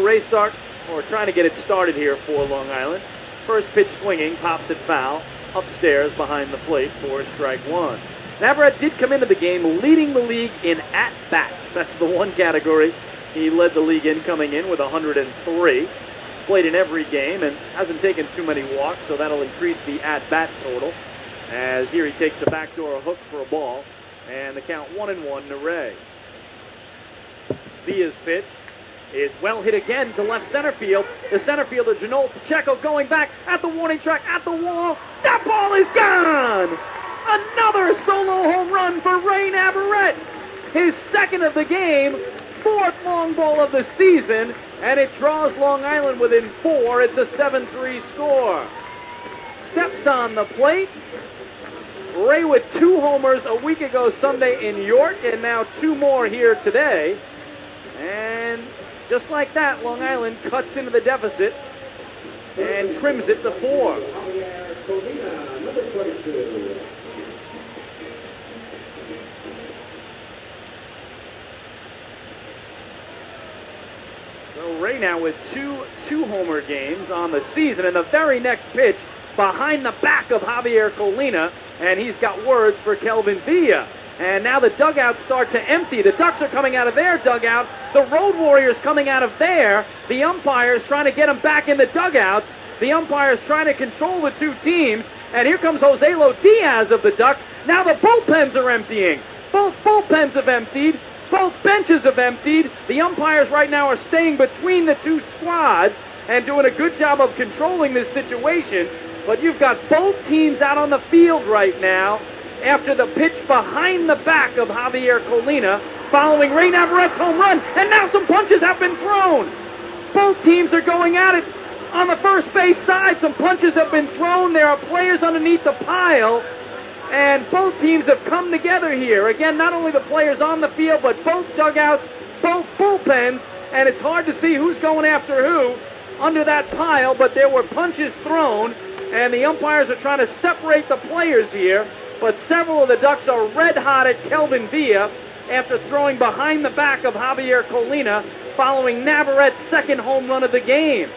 race start, or trying to get it started here for Long Island. First pitch swinging, pops it foul, upstairs behind the plate for strike one. Navarrete did come into the game leading the league in at-bats. That's the one category he led the league in, coming in with 103. Played in every game and hasn't taken too many walks, so that'll increase the at-bats total. As here he takes a backdoor hook for a ball, and the count 1-1 to Ray. Villa's pitch is well hit again to left center field. The center fielder, Janol Pacheco, going back at the warning track, at the wall. That ball is gone! Another solo home run for Ray Navarrete. His second of the game, fourth long ball of the season, and it draws Long Island within 4. It's a 7-3 score. Steps on the plate. Ray with 2 homers a week ago Sunday in York, and now 2 more here today. And just like that, Long Island cuts into the deficit and trims it to 4. So Ray now with two homer games on the season, and the very next pitch behind the back of Javier Colina, and he's got words for Kelvin Villa. And now the dugouts start to empty. The Ducks are coming out of their dugout. The Road Warriors coming out of there. The umpires trying to get them back in the dugouts. The umpires trying to control the two teams. And here comes Joselo Diaz of the Ducks. Now the bullpens are emptying. Both bullpens have emptied. Both benches have emptied. The umpires right now are staying between the two squads and doing a good job of controlling this situation. But you've got both teams out on the field right now after the pitch behind the back of Javier Colina following Ray Navarrete's home run. And now some punches have been thrown. Both teams are going at it on the first base side. Some punches have been thrown. There are players underneath the pile. And both teams have come together here. Again, not only the players on the field, but both dugouts, both bullpens. And it's hard to see who's going after who under that pile, but there were punches thrown. And the umpires are trying to separate the players here. But several of the Ducks are red hot at Kelvin Villa after throwing behind the back of Javier Colina following Navarrete's second home run of the game.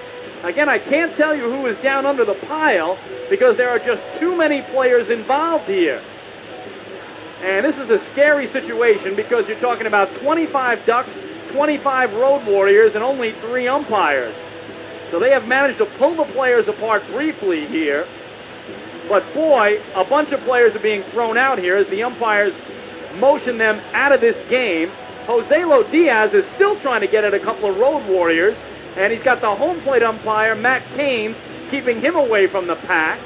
Again, I can't tell you who is down under the pile because there are just too many players involved here. And this is a scary situation because you're talking about 25 Ducks, 25 Road Warriors, and only 3 umpires. So they have managed to pull the players apart briefly here. But boy, a bunch of players are being thrown out here as the umpires motion them out of this game. Joselo Diaz is still trying to get at a couple of Road Warriors, and he's got the home plate umpire, Matt Caines, keeping him away from the pack.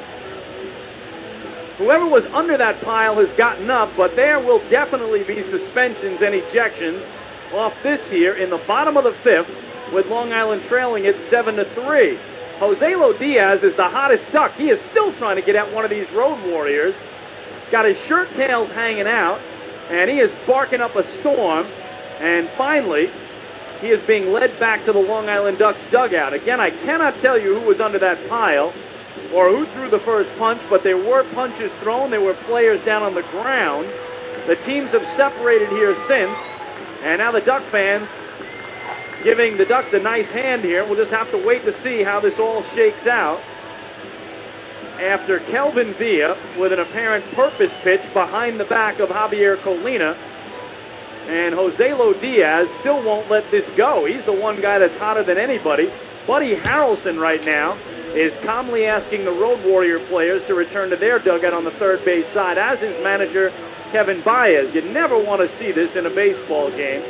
Whoever was under that pile has gotten up, but there will definitely be suspensions and ejections off this here in the bottom of the 5th, with Long Island trailing it 7-3. Joselo Diaz is the hottest Duck. He is still trying to get at one of these Road Warriors. Got his shirt tails hanging out, and he is barking up a storm. And finally, he is being led back to the Long Island Ducks dugout. Again, I cannot tell you who was under that pile or who threw the first punch, but there were punches thrown. There were players down on the ground. The teams have separated here since, and now the Duck fans giving the Ducks a nice hand here. We'll just have to wait to see how this all shakes out. After Kelvin Villa with an apparent purpose pitch behind the back of Javier Colina, and Joselo Diaz still won't let this go. He's the one guy that's hotter than anybody. Buddy Harrelson right now is calmly asking the Road Warrior players to return to their dugout on the third base side, as is manager Kevin Baez. You never want to see this in a baseball game.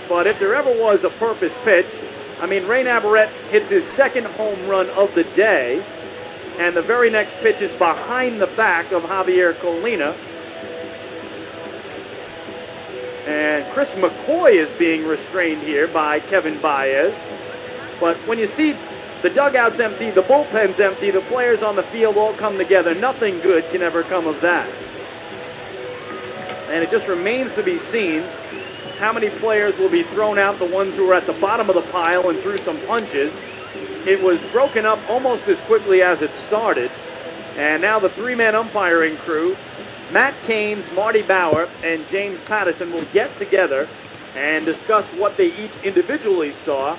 But if there ever was a purpose pitch, I mean, Ray Navarrete hits his second home run of the day, and the very next pitch is behind the back of Javier Colina. And Chris McCoy is being restrained here by Kevin Baez. But when you see the dugouts empty, the bullpens empty, the players on the field all come together, nothing good can ever come of that. And it just remains to be seen how many players will be thrown out, the ones who are at the bottom of the pile and threw some punches. It was broken up almost as quickly as it started. And now the 3-man umpiring crew, Matt Caines, Marty Bauer, and James Pattison, will get together and discuss what they each individually saw